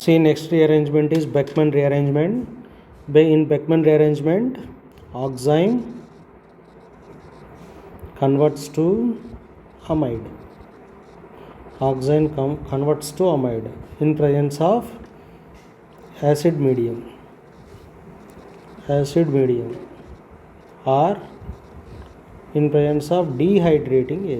See, next rearrangement is Beckmann rearrangement. In Beckmann rearrangement, oxime converts to amide. Oxime converts to amide in presence of acid medium or in presence of dehydrating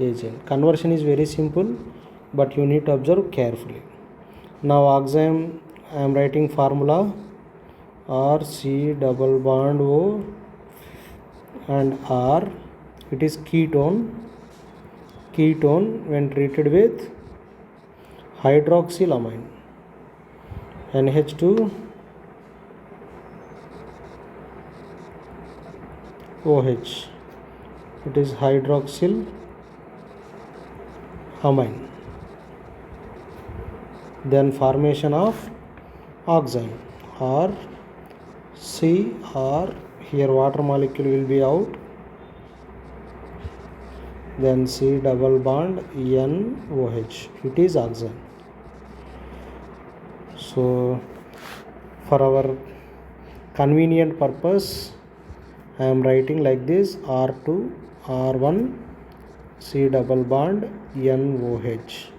agent. Conversion is very simple, but you need to observe carefully. Now oxime, I am writing formula RC double bond O and R. It is ketone when treated with hydroxylamine, NH2 OH. It is hydroxylamine. Then formation of oxime or CR. Here water molecule will be out. Then C double bond NOH. It is oxime. So for our convenient purpose, I am writing like this: R2 R1 C double bond NOH,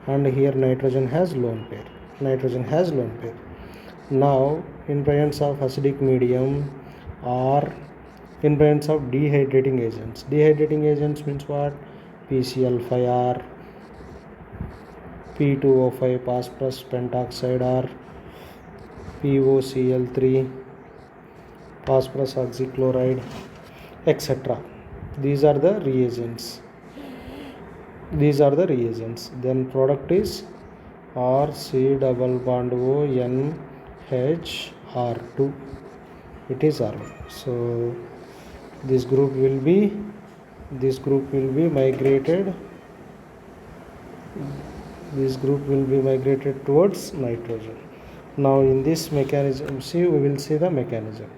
and here nitrogen has lone pair. Now in presence of acidic medium or in presence of dehydrating agents means what? PCl5R, P2O5 phosphorus pentoxide, or POCl3 phosphorus oxychloride, etc. These are the reagents. Then product is RC double bond O NHR2. It is R1. So this group will be migrated. Towards nitrogen. Now in this mechanism, we will see the mechanism.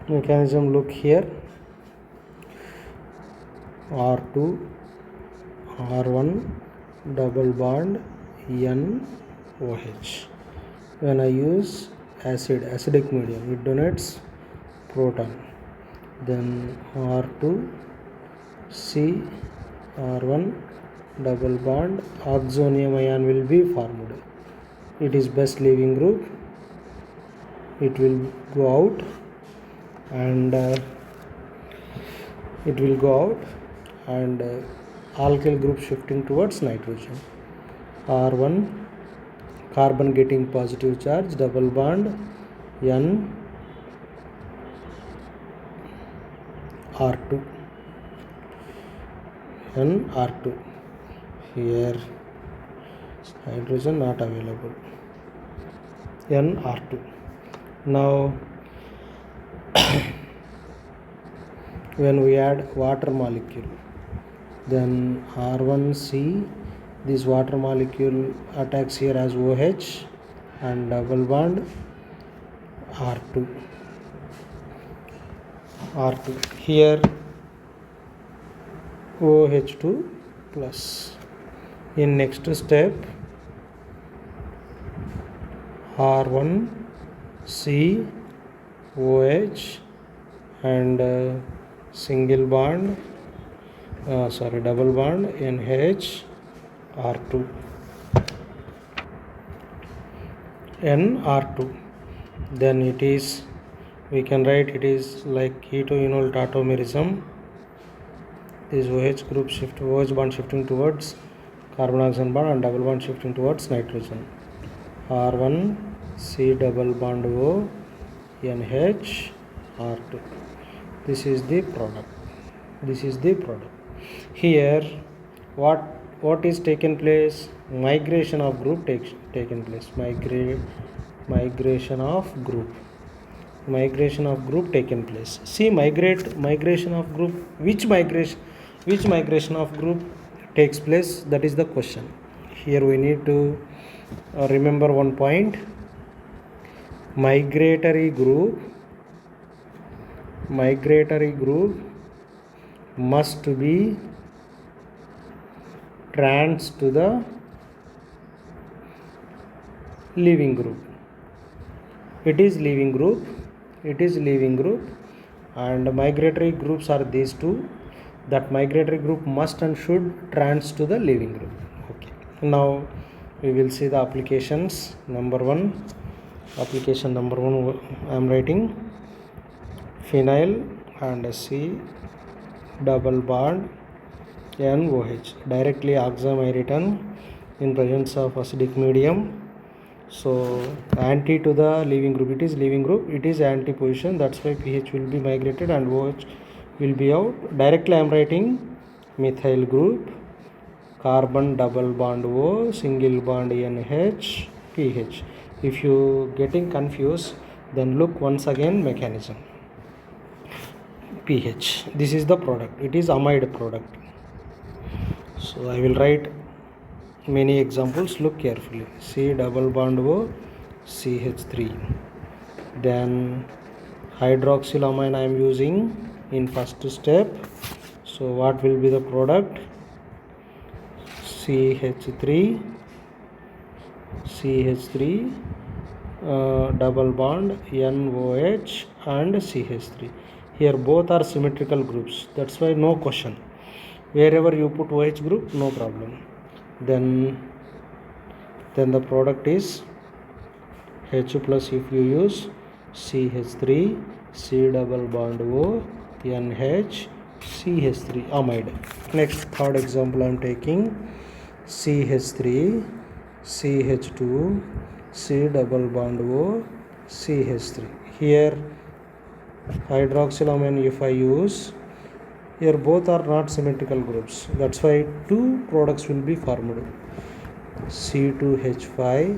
Mechanism, look here. R2 R1 double bond NOH. When I use acidic medium, it donates proton. Then R2 C R1 double bond oxonium ion will be formed. It is best leaving group. It will go out and alkyl group shifting towards nitrogen. R1 carbon getting positive charge, double bond NR2. Here hydrogen not available. NR2. Now when we add water molecule, then R1C, this water molecule attacks here as OH and double bond R2. Here OH2 plus. In next step, R1C OH and double bond NHR2. Then it is, we can write it is like keto-enol tautomerism. This OH group OH bond shifting towards carbon oxygen bond and double bond shifting towards nitrogen. R1 C double bond O NHR2. This is the product. Here what is taken place? Migration of group taken place. Migration of group taken place. See, migration of group. Which migration of group takes place? That is the question. here we need to remember one point. Migratory group must be trans to the leaving group. It is leaving group, and migratory groups are these two. That migratory group must and should trans to the leaving group. Okay, now we will see the applications. Application number one, I am writing phenyl and C double bond NOH. Directly oxime I written in presence of acidic medium. So anti to the leaving group, it is leaving group, it is anti position, that's why pH will be migrated and OH will be out. Directly I am writing methyl group, carbon double bond O, single bond NH, pH. If you getting confused, then look once again mechanism. pH, this is the product, it is amide product. So I will write many examples, look carefully. C double bond O, CH3. Then hydroxylamine I am using in first step. So what will be the product? CH3 double bond NOH and CH3. Here both are symmetrical groups, that's why no question. Wherever you put OH group, no problem. Then the product is H plus if you use CH3, C double bond O, NH, CH3 amide. Next, third example I am taking CH3, CH2, C double bond O, CH3. Here hydroxylamine if I use, here both are not symmetrical groups, that's why two products will be formed. C2H5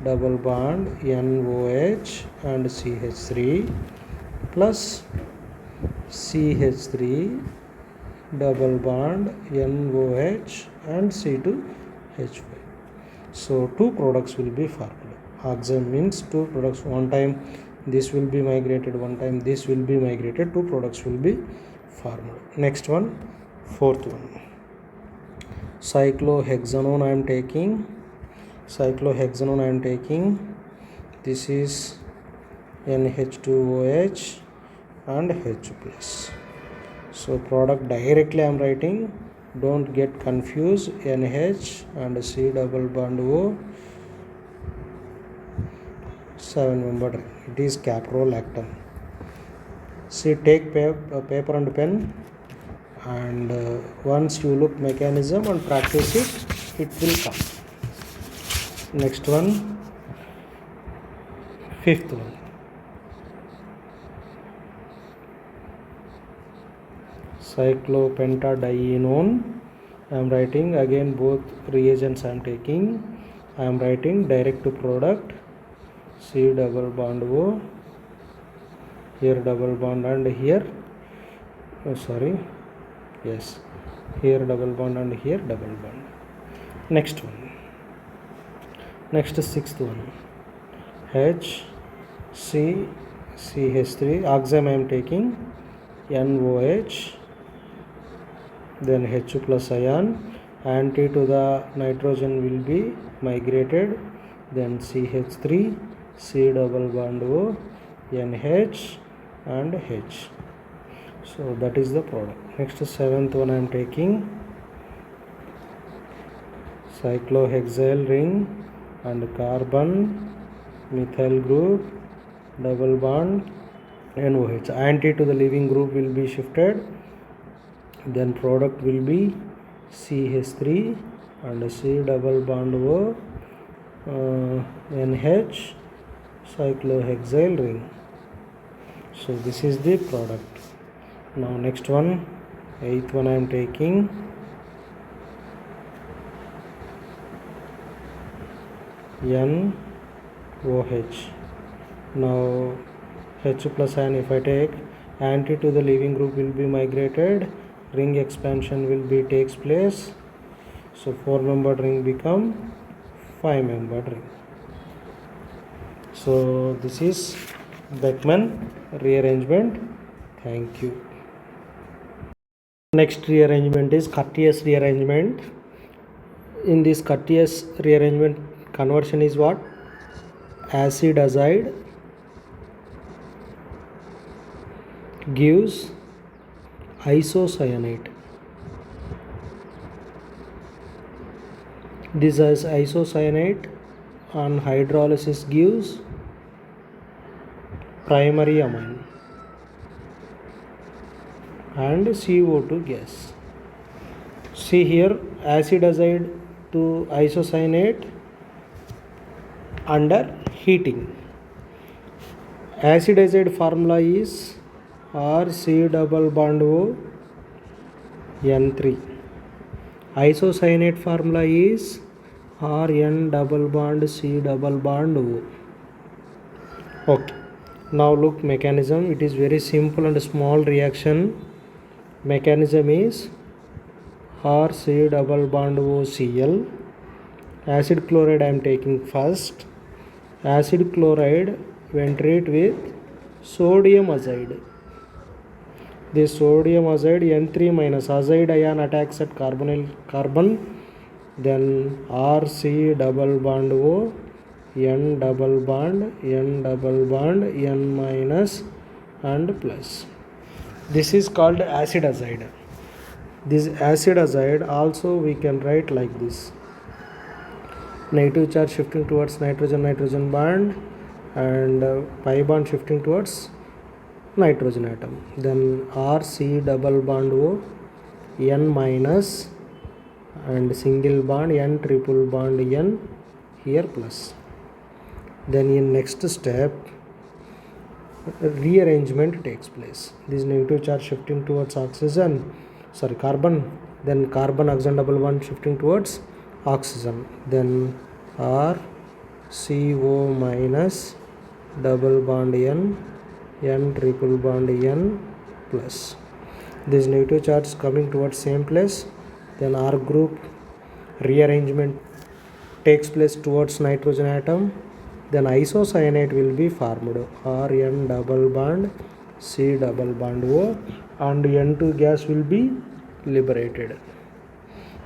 double bond NOH and CH3 plus CH3 double bond NOH and C2H5. So two products will be formed. Oxime means two products, one time this will be migrated, one time this will be migrated, two products will be formed. Next one, fourth one, cyclohexanone I am taking. This is NH2OH and H plus. So product directly I am writing, don't get confused. NH and C double bond O, 7-membered ring. It is caprolactam. See, take paper and pen, and once you look mechanism and practice it, it will come. Next one, fifth one, cyclopentadienone I am writing. Again both reagents I am taking. I am writing direct product, C double bond O, here double bond and here here double bond and here double bond. Next one, sixth one, CH3 oxime I am taking, NOH, then H plus ion, anti to the nitrogen will be migrated, then CH3, C double bond O, NH and H. So that is the product. Next, seventh one I am taking, cyclohexyl ring and carbon methyl group double bond NOH. Anti to the leaving group will be shifted, then product will be CH3 and C double bond O, NH, cyclohexyl ring. So this is the product. Now next one, eighth one I am taking, NOH. Now H plus ion if I take, anti to the leaving group will be migrated, ring expansion will be takes place. So 4-membered ring become 5-membered ring. So this is Beckmann rearrangement. Thank you. Next rearrangement is Curtius rearrangement. In this Curtius rearrangement, conversion is what? Acid azide gives isocyanate. This is isocyanate on hydrolysis gives primary amine and CO2 gas. See here, acid azide to isocyanate under heating. Acid azide formula is RC double bond O N3. Isocyanate formula is Rn double bond C double bond O. Okay. Now look mechanism. It is very simple and small reaction. Mechanism is RC double bond OCl. Acid chloride I am taking first. Acid chloride when treated with sodium azide. This sodium azide N3 minus azide ion attacks at carbon. Then RC double bond O N double bond N minus and plus. This is called acid azide. This acid azide also we can write like this. Negative charge shifting towards nitrogen bond and pi bond shifting towards nitrogen atom. Then RC double bond O N minus and single bond N triple bond N here plus. Then in next step rearrangement takes place. This negative charge shifting towards carbon, then carbon oxygen double bond shifting towards oxygen, then R CO minus double bond N triple bond N plus. This negative charge coming towards same place, then R group rearrangement takes place towards nitrogen atom. Then isocyanate will be formed, Rn double bond C double bond O and N2 gas will be liberated.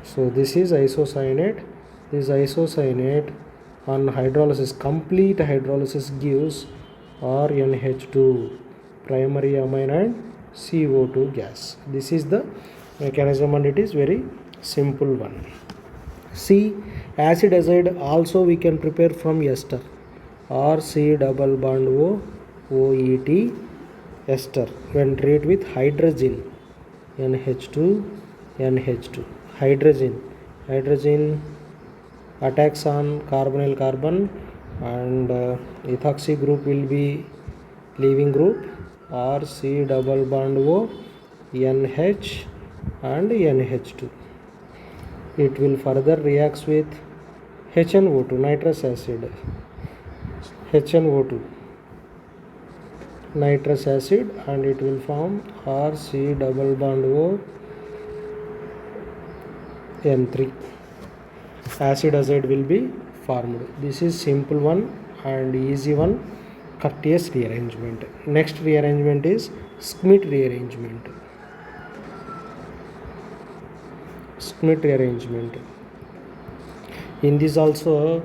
So this is isocyanate. This isocyanate on hydrolysis, complete hydrolysis gives RNH2 primary amine and CO2 gas. This is the mechanism and it is very simple one. See, acid azide also we can prepare from ester. RC double bond O OET ester when treated with hydrogen NH2 hydrogen attacks on carbonyl carbon and ethoxy group will be leaving group RC double bond O NH and NH2. It will further reacts with HNO2 nitrous acid HNO2 nitrous acid and it will form RC double bond O N3. Acid azide will be formed. This is simple one and easy one, Curtius rearrangement. Next rearrangement is Schmidt rearrangement. Schmidt rearrangement. In this also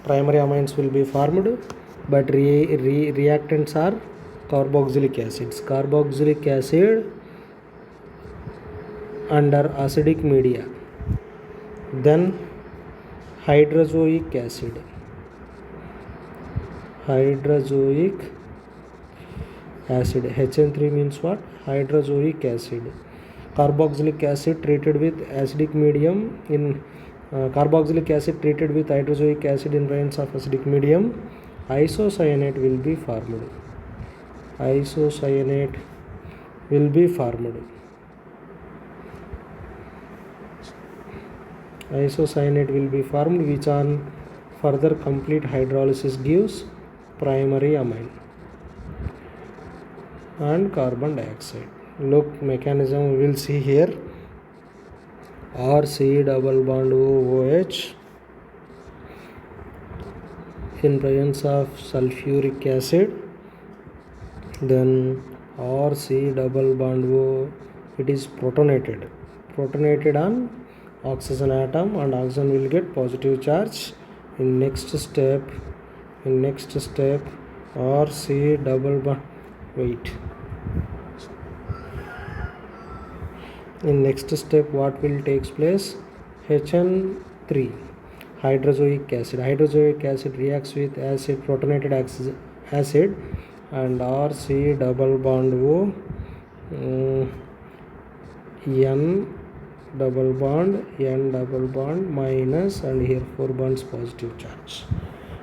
primary amines will be formed, but reactants are carboxylic acids. Carboxylic acid under acidic media. Then hydrozoic acid. Hydrozoic acid. HN3 means what? Hydrozoic acid. Carboxylic acid treated with acidic medium in carboxylic acid treated with hydrozoic acid in presence of acidic medium, isocyanate will be formed. Isocyanate will be formed. Isocyanate will be formed, which on further complete hydrolysis gives primary amine and carbon dioxide. Look, mechanism we will see here. RC double bond OH in presence of sulfuric acid. Then RC double bond O, it is protonated on oxygen atom, and oxygen will get positive charge. In next step RC double bond, in next step what will takes place? HN3, hydrozoic acid reacts with acid, protonated acid, and RC double bond O, N double bond minus, and here 4 bonds positive charge.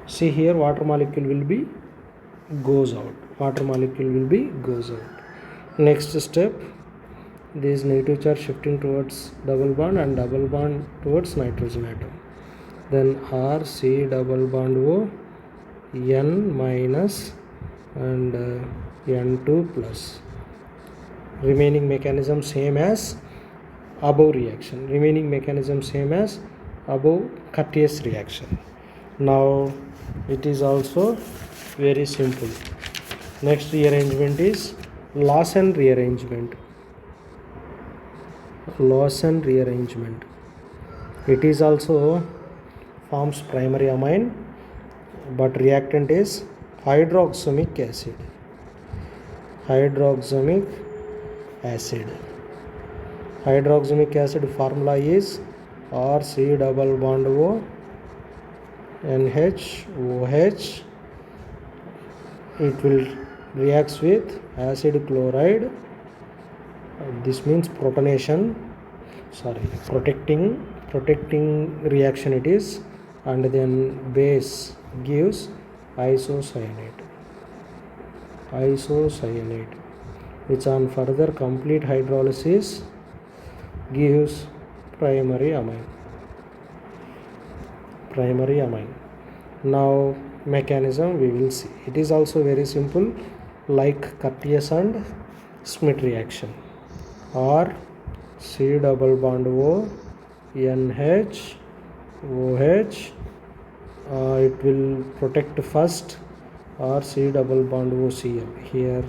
See here, water molecule will be goes out. Next step, this negative charge shifting towards double bond and double bond towards nitrogen atom. Then RC double bond O, N minus and N2 plus. Remaining mechanism same as above Curtius reaction. Now it is also very simple. Next rearrangement is Lawson rearrangement. It is also forms primary amine, but reactant is hydroxamic acid. Hydroxamic acid formula is RC double bond O, NH, it will reacts with acid chloride. This means protecting reaction it is, and then base gives isocyanate, which on further complete hydrolysis gives primary amine. Now mechanism we will see. It is also very simple, like Curtius and Schmidt reaction. RC double bond O, NH, OH, it will protect first RC double bond OCl. Here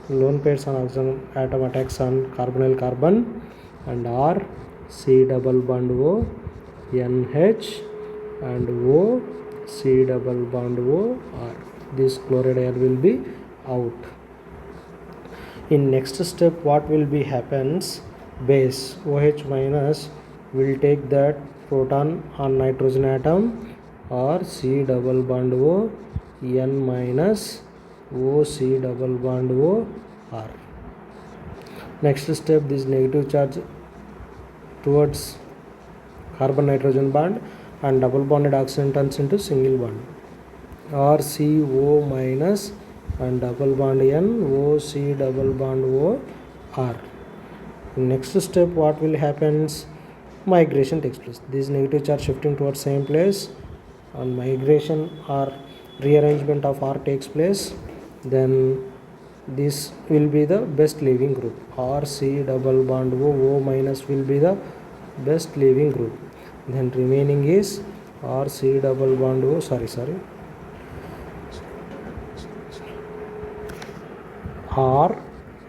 lone pairs on oxygen atom attacks on carbonyl carbon, and RC double bond O, NH, and O, C double bond O, R. This chloride air will be out. In next step what will be happens? Base OH minus will take that proton on nitrogen atom, or C double bond O, N minus, O C double bond O, R. Next step, this negative charge towards carbon nitrogen bond, and double bonded oxygen turns into single bond, RCO minus and double bond N, OC double bond O, R. Next step what will happens? Migration takes place. This negative charge shifting towards same place, and migration or rearrangement of R takes place. Then this will be the best leaving group. RC double bond O minus will be the best leaving group. Then remaining is RC double bond O, R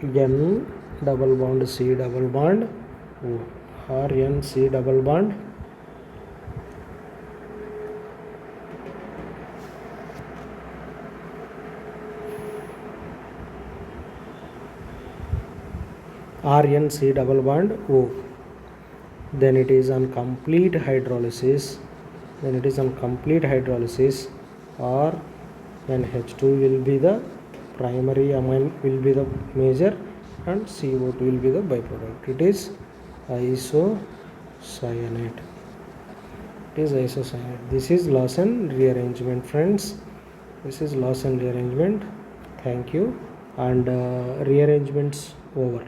N double bond C double bond O, R N C double bond RN C double bond O. Then it is on complete hydrolysis. Or NH2 will be the primary amine, will be the major, and CO2 will be the byproduct. It is isocyanate. This is Lawson rearrangement, friends. Thank you. And rearrangements over.